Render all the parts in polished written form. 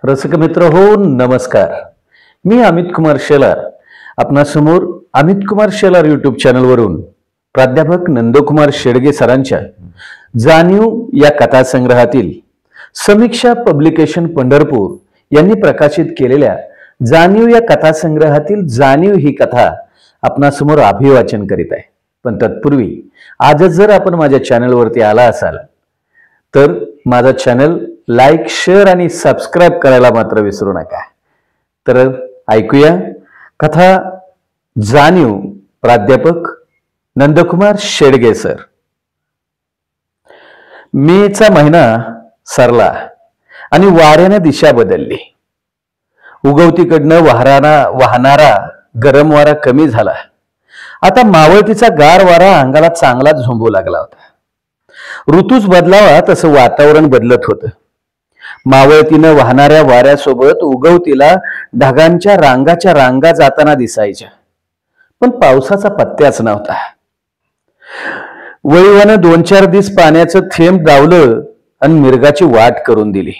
रसिक मित्र हो, नमस्कार. मी अमित कुमार शेलार. आपणासमोर अमित कुमार शेलार यूट्यूब चॅनलवरून प्राध्यापक नंदकुमार शेडगे सरांच्या जाणीव या कथासंग्रहातील समीक्षा पब्लिकेशन पंढरपूर यांनी प्रकाशित केलेल्या जाणीव या कथासंग्रहातील जाणीव ही कथा आपणासमोर अभिवाचन करीत आहे. पण तत्पूर्वी आजच जर आपण माझ्या चॅनलवरती आला असाल तर माझा चॅनल लाईक, शेअर आणि सबस्क्राईब करायला मात्र विसरू नका. तर ऐकूया कथा जाणीव, प्राध्यापक नंदकुमार शेडगे सर. मेचा महिना सरला आणि वाऱ्याने दिशा बदलली. उगवतीकडनं वाहणारा गरम वारा कमी झाला. आता मावळतीचा गार वारा अंगाला चांगला झोंबू लागला होता. ऋतूच बदलावा तसं वातावरण बदलत होतं. मावळतीनं वाहणाऱ्या वाऱ्यासोबत उगवतीला ढगांच्या रांगाच्या रांगा जाताना दिसायच्या, पण पावसाचा पत्त्याच नव्हता. वळीवानं 2-4 दिवस पाण्याचं थेंब दावलं आणि मिरगाची वाट करून दिली.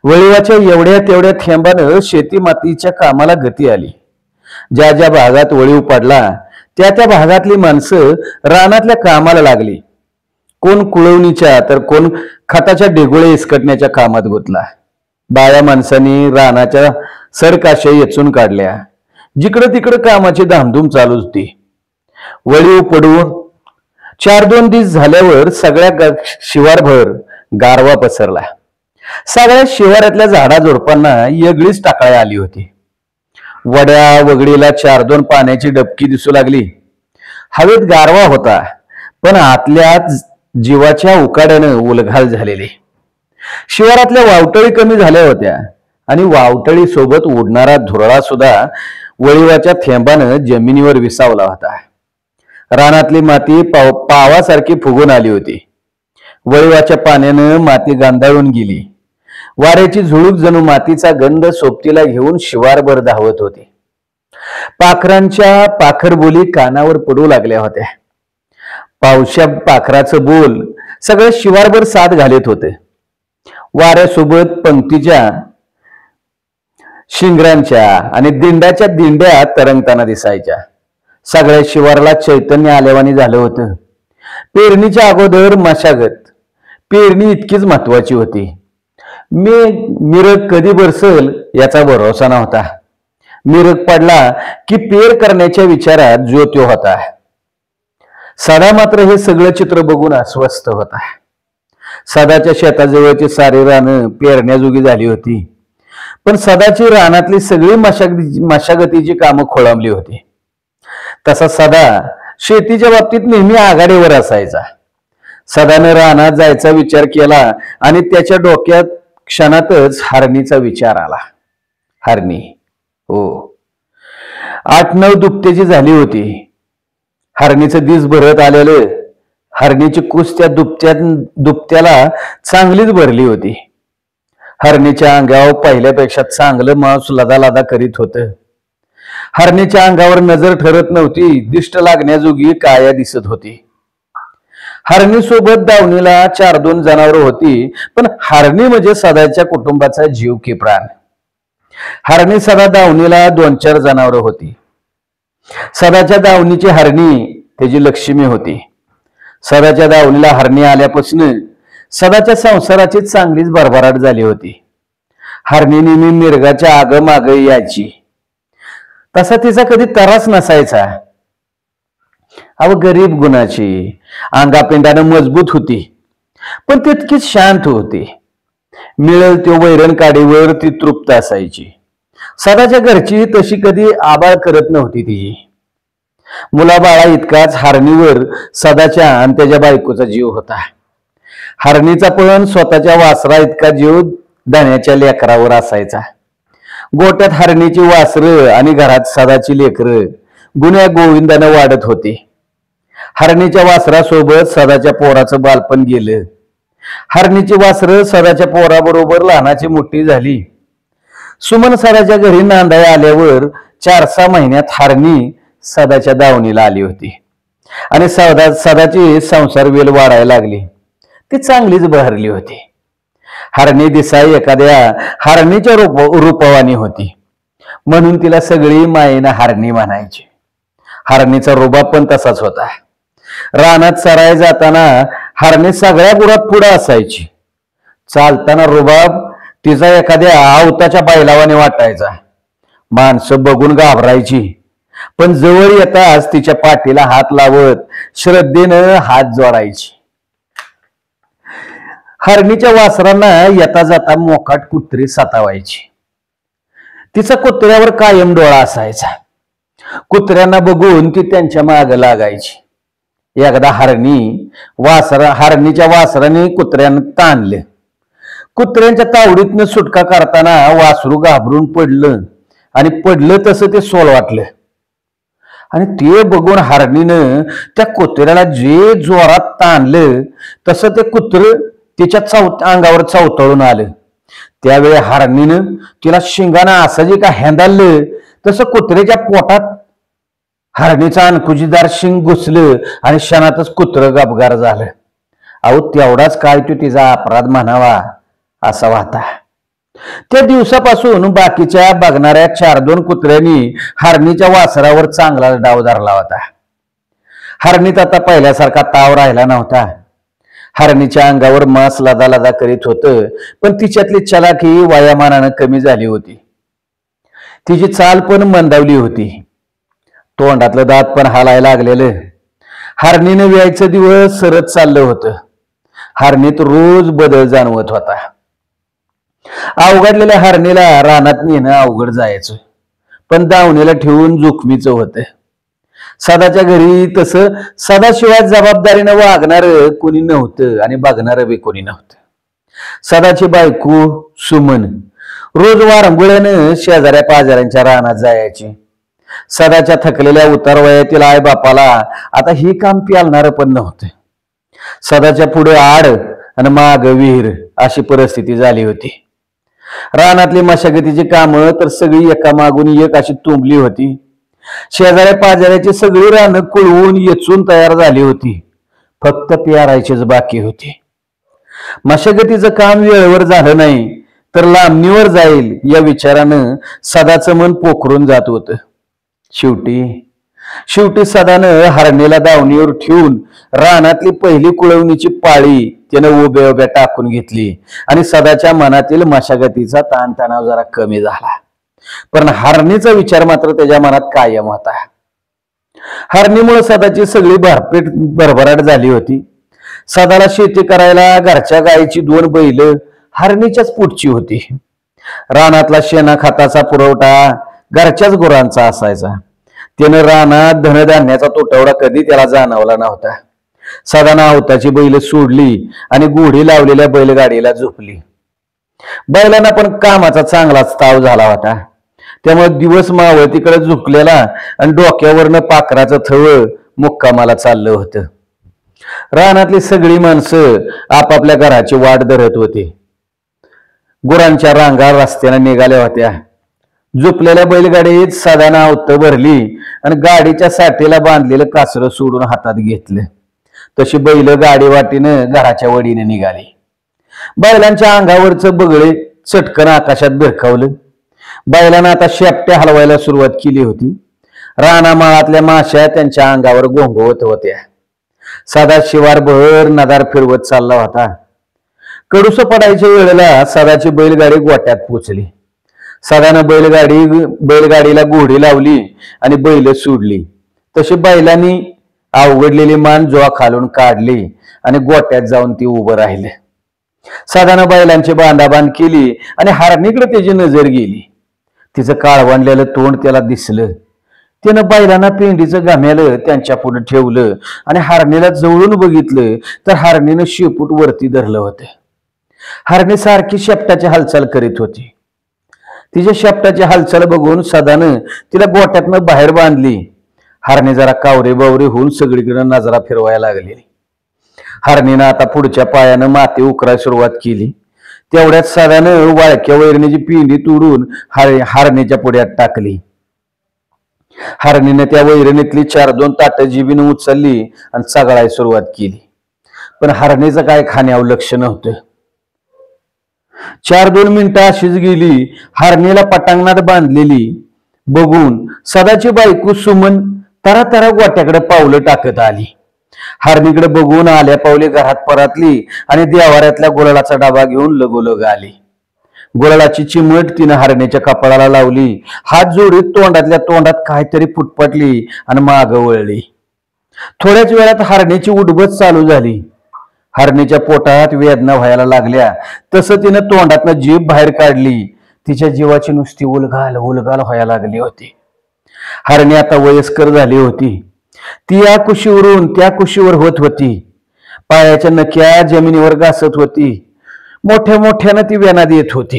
वळीवाच्या एवढ्या तेवढ्या थेंबानं शेती मातीच्या कामाला गती आली. ज्या ज्या भागात वळीव पडला त्या त्या भागातली माणसं रानातल्या कामाला लागली. कोण कुळवणीच्या तर कोण खताच्या डेगोळे इसकटण्याच्या कामात गुंतला. बाया माणसांनी रानाच्या सरकाशे येचून काढल्या. जिकडं तिकडं कामाची धामधूम चालू होती. वळीव पडून 4-2 दिवस झाल्यावर सगळ्या शिवारभर गारवा पसरला. सगळ्या शिवारातल्या झाडाझुडपांना वेगळीच टाकळी आली होती. वड्या वगडीला 4-2 पाण्याची डबकी दिसू लागली. हवेत गारवा होता, पण आतल्या जीवाच्या उकाड्यानं उलघाल झालेली. शिवारातल्या वावटळी कमी झाल्या होत्या आणि वावटळी सोबत उडणारा धुरळा सुद्धा वळीवाच्या थेंबानं जमिनीवर विसावला होता. रानातली माती पावासारखी फुगून आली होती. वळीवाच्या पाण्यानं माती गांधाळून गेली. वाऱ्याची झुळूक जणू मातीचा गंध सोबतीला घेऊन शिवारभर धावत होती. पाखरांच्या पाखरबोली कानावर पडू लागल्या होत्या. पावशा पाखराचं बोल सगळं शिवारभर साथ घालत होते. वाऱ्यासोबत पंक्तीच्या शिंगरांच्या आणि दिंड्याच्या दिंड्या तरंगताना दिसायच्या. सगळ्या शिवाराला चैतन्य आल्यावानी झालं होतं. पेरणीच्या अगोदर मशागत. पेरणी इतकीच महत्वाची होती. मिरग कधी बरसल याचा भरोसा नव्हता. मिरग पडला की पेर करण्याच्या विचारात जो तो होता. सदा मात्र हे सगळं चित्र बघून अस्वस्थ होता. सदाच्या शेताजवळची सारी रानं पेरण्याजोगी झाली होती, पण सदाची रानातली सगळी मशागतीची कामं खोळंबली होती. तसा सदा शेतीच्या बाबतीत नेहमी आघाडीवर असायचा. सदानं रानात जायचा विचार केला आणि त्याच्या डोक्यात क्षणातच हरणीचा विचार आला. हरणी, हो, 8-9 दुपट्याची झाली होती. हरणीचं दिस भरत आलेलं. हरणीची कुस त्या दुपट्याला चांगलीच भरली होती. हरणीच्या अंगावर पहिल्यापेक्षा चांगलं मांस लदा करीत होतं. हरणीच्या अंगावर नजर ठरत नव्हती, दिष्ट लागण्याजोगी काया दिसत होती. हरणी सोबत दावणीला 4-2 जनावरं होती, पण हरणी म्हणजे सदाच्या कुटुंबाचा जीव की प्राण. हरणी सदा दावणीला 2-4 जनावरं होती. सदाच्या दावणीची हरणी त्याची लक्ष्मी होती. सदाच्या दावणीला हरणी आल्यापासून सदाच्या संसाराची चांगलीच भरभराट झाली होती. हरणी नेहमी मिरगाच्या आगमाग यायची. तसा तिचा कधी त्रास नसायचा. गरीब गुणाची, अंगापिंडानं मजबूत होती, पण तितकीच शांत होती. मिळेल तो वैरण काडीवर ती तृप्त असायची. सदाच्या घरची तशी कधी आबाळ करत नव्हती. तिची मुलाबाळा इतकाच हरणीवर सदाच्या आणि त्याच्या बायकोचा जीव होता. हरणीचा पण स्वतःच्या वासरा इतका जीव धण्याच्या लेकरावर असायचा. गोट्यात हरणीची वासरं आणि घरात सदाची लेकरं गुण्या गोविंदानं वाढत होती. हरणीच्या वासरासोबत सदाच्या पोराचं बालपण गेलं. हरणीची वासरं सदाच्या पोराबरोबर लहानाची मोठी झाली. सुमन सदाच्या घरी नांदाय आल्यावर 4-6 महिन्यात हरणी सदाच्या दावणीला आली होती आणि सदाची संसार वेल वाढायला लागली. ती चांगलीच बहरली होती. हरणी दिसाई एखाद्या हरणीच्या रूपवानी होती, म्हणून तिला सगळी मायेनं हरणी म्हणायची. हरणीचा रुबाब पण तसाच होता. रानात चराय जाताना हरणी सगळ्या गुरात पुढे असायची. चालताना रुबाब तिचा एखाद्या आवताच्या बैलावाने वाटायचा. माणसं बघून घाबरायची, पण जवळ येताच तिच्या पाठीला हात लावत श्रद्धेनं हात जोडायची. हरणीच्या वासरांना येता जाता मोकाट कुत्री सतावायची. तिचा कुत्र्यावर कायम डोळा असायचा. कुत्र्यांना बघून ती त्यांच्या माग लागायची. एकदा हरणीच्या वासराने कुत्र्यानं ताणले. कुत्र्यांच्या तावडीतनं सुटका करताना वासरू घाबरून पडलं तसं ते सोल वाटलं. आणि ते बघून हरणीनं त्या कुत्र्याला जे जोरात ताणलं तसं ते कुत्र तिच्या अंगावर चवतळून आलं. त्यावेळी हरणीनं तिला शिंगानं असं जे का हेंदाळलं तसं कुत्र्याच्या पोटात हरणीचं अणकुचीदार शिंग घुसलं आणि क्षणातच कुत्र गपगार झालं. अहो, तेवढाच काय तो तिचा अपराध म्हणावा असा होता. त्या दिवसापासून बाकीच्या बघणाऱ्या 4-2 कुत्र्यांनी हरणीच्या वासरावर चांगला डाव धरला होता. हरणीत आता पहिल्यासारखा ताव राहिला नव्हता. हरणीच्या अंगावर मांस लदा लदा करीत होतं, पण तिच्यातली चलाखी वयामानानं कमी झाली होती. तिची चाल पण मंदावली होती. तोंडातलं दात पण हालायला लागलेलं. हरणीनं व्यायचं दिवस सरत चाललं होतं. हरणीत रोज बदल जाणवत होता. अवघडलेल्या हरणीला रानात नेणं अवघड जायचं, पण दावणीला ठेवून जोखमीचं होतं. सदाच्या घरी तसं सदाशिवाय जबाबदारीनं वागणार कोणी नव्हतं आणि बघणार बी कोणी नव्हतं. सदाची बायको सुमन रोज वारंगुळ्यानं शेजाऱ्या पाजाऱ्यांच्या रानात जायची. सदाच्या थकलेल्या उतारवयातील आई बापाला आता ही काम पेलणारं पण नव्हतं. सदाच्या पुढे आड आणि माग विहीर अशी परिस्थिती झाली होती. रानातली मशागतीची कामं तर सगळी एकामागून एक अशी तुंबली होती. शेजाऱ्या पाजाऱ्याची सगळी रानं कुळवून येचून तयार झाली होती. फक्त पेरायचीच बाकी होती. मशागतीचं काम वेळेवर झालं नाही तर लांबणीवर जाईल या विचारानं सदाचं मन पोखरून जात होतं. शेवटी सदानं हरणीला दावणीवर ठेवून रानातली पहिली कुळवणीची पाळी त्यानं उभ्या उभ्या टाकून घेतली आणि सदाच्या मनातील मशागतीचा ताणतणाव जरा कमी झाला. पण हरणीचा विचार मात्र त्याच्या मनात कायम होता. हरणीमुळे सदाची सगळी भरभराट झाली होती. सदाला शेती करायला घरच्या गायीची 2 बैल हरणीच्याच पोटची होती. रानातला शेणा खताचा पुरवठा घरच्याच गुरांचा असायचा. त्यानं रानात धनधान्याचा तुटवडा कधी त्याला जाणवला नव्हता. सदानं आवताची बैल सोडली आणि गुढी लावलेल्या बैलगाडीला झोपली. बैलांना पण कामाचा चांगलाच ताव झाला होता. त्यामुळे दिवस मावळतीकडे झुकलेला आणि डोक्यावरनं पाखराचं थवं मुक्कामाला चाललं होतं. रानातली सगळी माणसं आपापल्या घराची वाट धरत होती. गुरांच्या रांगा रस्त्याने निघाल्या होत्या. झुपलेल्या बैलगाडीत सदानं आवत भरली आणि गाडीच्या साठीला बांधलेलं कासरं सोडून हातात घेतलं. तशी बैल गाडी वाटीनं घराच्या वडीने निघाली. बैलांच्या अंगावरचं बगळे चटकन आकाशात भिरकावलं. बैलांना आता शेपट्या हलवायला सुरुवात केली होती. रानामाळातल्या माश्या त्यांच्या अंगावर घोंघवत होत्या. सदा शिवारभर नदार फिरवत चालला होता. कडूस पडायच्या वेळेला सदाची बैलगाडी गोट्यात पोचली. सदानं बैलगाडीला घोडी लावली आणि बैल सोडली. तशी बैलांनी अवघडलेली मान जोआ खालून काढली आणि गोट्यात जाऊन ती उभं राहिले. सदानं बैलांची बांधाबांध केली आणि हरणीकडे त्याची नजर गेली. तिचं काळवंडलेलं तोंड त्याला दिसलं. त्यानं बैलांना पेंडीचं घाम्यालं त्यांच्या पुढे ठेवलं आणि हरणीला जवळून बघितलं तर हरणीनं शेपूट वरती धरलं होतं. हरणी सारखी शेपटाची हालचाल करीत होती. तिच्या शेपटाची हालचाल बघून सदानं तिला गोट्यातनं बाहेर बांधली. हरणी जरा कावरे बावरे होऊन सगळीकडे नजरा फिरवायला लागली. हरणीनं आता पुढच्या पायानं माती उकरायला सुरुवात केली. तेवढ्यात सदानं वाळक्या वैरणीची पिंडी तोडून हरणीच्या पुढ्यात टाकली. हरणीनं त्या वैरणीतली 4-2 ताटं जिबीनं उचलली आणि चगळायला सुरुवात केली. पण हरणीचं काय खाण्यावर लक्ष नव्हतं. 2 मिनिटं अशीच गेली. हरणीला पटांगणात बांधलेली बघून सदाची बायको सुमन तरा तरा गोट्याकडे पावलं टाकत आली. हरणीकडे बघून आल्या पावले घरात परतली आणि देवाऱ्यातल्या गुलालाचा डबा घेऊन लगोलग आली. गुलालाची चिमट तिनं हरणीच्या कपाळाला लावली. हात जोडीत तोंडातल्या तोंडात काहीतरी पुटपटली आणि मागं वळली. थोड्याच वेळात हरणीची उडबत चालू झाली. हरणीच्या पोटात वेदना व्हायला लागल्या. तसं तिनं तोंडातनं जीभ बाहेर काढली. तिच्या जीवाची नुसती उलघाल उलघाल व्हायला लागली होती. हरणी आता वयस्कर झाली होती. ती या कुशीवरून त्या कुशीवर होत होती. पायाच्या नख्या जमिनीवर घासत होती. मोठ्या मोठ्यानं ती वेना देत होती.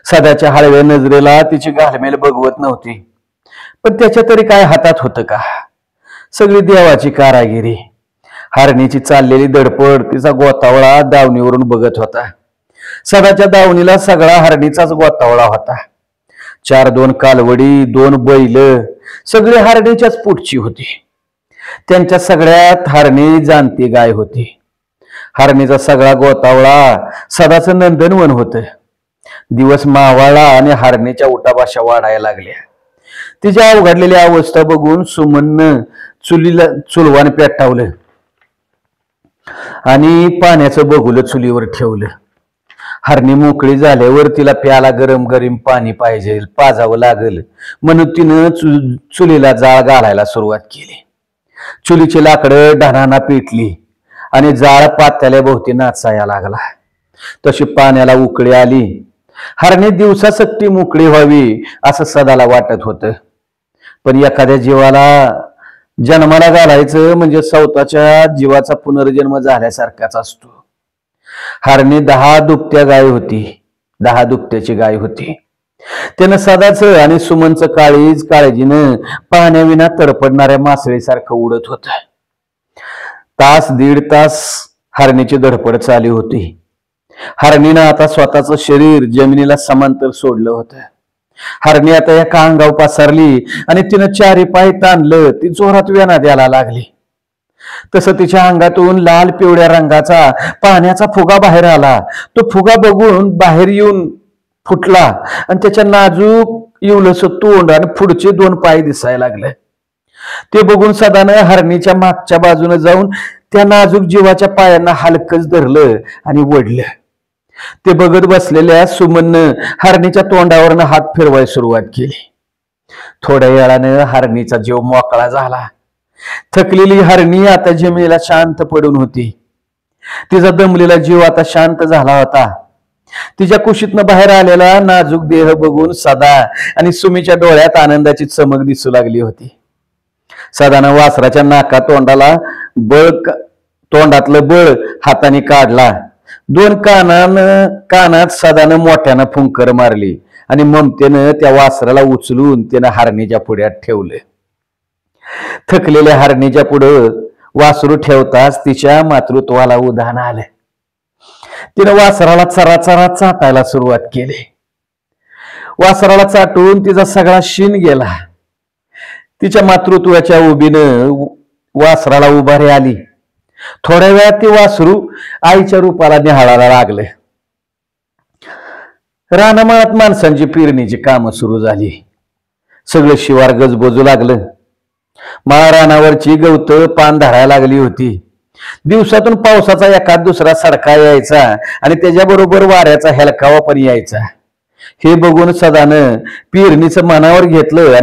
सदाच्या हळव्या नजरेला तिची घालमेल बघवत नव्हती. पण त्याच्या तरी काय हातात होतं का? सगळी देवाची कारागिरी. हरणीची चाललेली धडपड तिचा गोतावळा दावणीवरून बघत होता. सदाच्या दावणीला सगळा हरणीचाच गोतावळा होता. 4 कालवडी, 2 बैल, सगळी हरणीच्याच पोटची होती. त्यांच्या सगळ्यात हरणी जाणती गाय होती. हरणीचा सगळा गोतावळा सदाचं नंदनवन होतं. दिवस मावाळला आणि हरणीच्या उठाभाषा वाढायला लागल्या. तिच्या अवघडलेली अवस्था बघून सुमननं चुलवान पेटावलं आणि पाण्याचं बघुलं चुलीवर ठेवलं. हरणी मोकळी झाल्यावर तिला प्याला गरम गरम पाणी पाहिजे, पाजावं लागल म्हणून तिनं चुलीला जाळ घालायला सुरुवात केली. चुलीची लाकडं ढाणाना पेटली आणि जाळ पात्याल्या भोवती नाचायला लागला. तशी पाण्याला उकळी आली. हरणी दिवसासकटी मोकळी व्हावी असं सदाला वाटत होतं. पण एखाद्या जीवाला जन्माला घालायचं म्हणजे स्वतःच्या जीवाचा पुनर्जन्म झाल्यासारखाच असतो. हरणी 10 दुभत्या गाय होती. 10 दुभत्याची गाय होती. त्यानं सदाचं आणि सुमनचं काळजीनं पाण्याविना तडपडणाऱ्या मासळीसारखं उडत होत. तास 1.5 तास हरणीची धडपड चालू होती. हरणीनं आता स्वतःचं शरीर जमिनीला समांतर सोडलं होतं. हरणी आता एका अंगावर पसरली आणि तिनं 4 पाय ताणलं. ती जोरात वेना द्यायला लागली. तसं तिच्या अंगातून लाल पिवळ्या रंगाचा पाण्याचा फुगा बाहेर आला. तो फुगा बघून बाहेर येऊन फुटला आणि त्याच्या नाजूक इवलसं तोंड आणि पुढचे 2 पाय दिसायला लागले. ते बघून सदानं हरणीच्या मागच्या बाजूने जाऊन त्या नाजूक जीवाच्या पायांना हलकच धरलं आणि वडलं. ते बघत बसलेल्या सुमननं हरणीच्या तोंडावरनं हात फिरवायला सुरुवात केली. थोड्या वेळानं हरणीचा जीव मोकळा झाला. थकलेली हरणी आता जमिनीला शांत पडून होती. तिचा दमलेला जीव आता शांत झाला होता. तिच्या कुशीतनं बाहेर आलेला नाजूक देह बघून सदा आणि सुमीच्या डोळ्यात आनंदाची चमक दिसू लागली होती. सदानं वासराच्या नाका तोंडातलं बळ हाताने काढला. 2 कानात सदानं मोठ्यानं फुंकर मारली आणि ममतेनं त्या वासराला उचलून त्यानं हरणीच्या पुढ्यात ठेवलं. थकलेल्या हरणीच्या पुढं वासरू ठेवताच तिच्या मातृत्वाला उधाण आलं. तिनं वासराला चरा चरा चाटायला सुरुवात केली. वासराला चाटून तिचा सगळा शीन गेला. तिच्या मातृत्वाच्या उभीनं वासराला उभारी आली. थोड्या वेळात ती वासरू आईच्या रूपाला निहाळायला लागले. रानामाळात माणसांची पेरणीची कामं सुरू झाली. सगळं शिवार गजबजू लागलं. माळा रानावरची गवत पान धरायला लागली होती. दिवसातून पावसाचा एखाद दुसरा सडका यायचा आणि त्याच्याबरोबर वाऱ्याचा हेलकावा पण यायचा. हे बघून सदानं पेरणीचं मनावर घेतलं.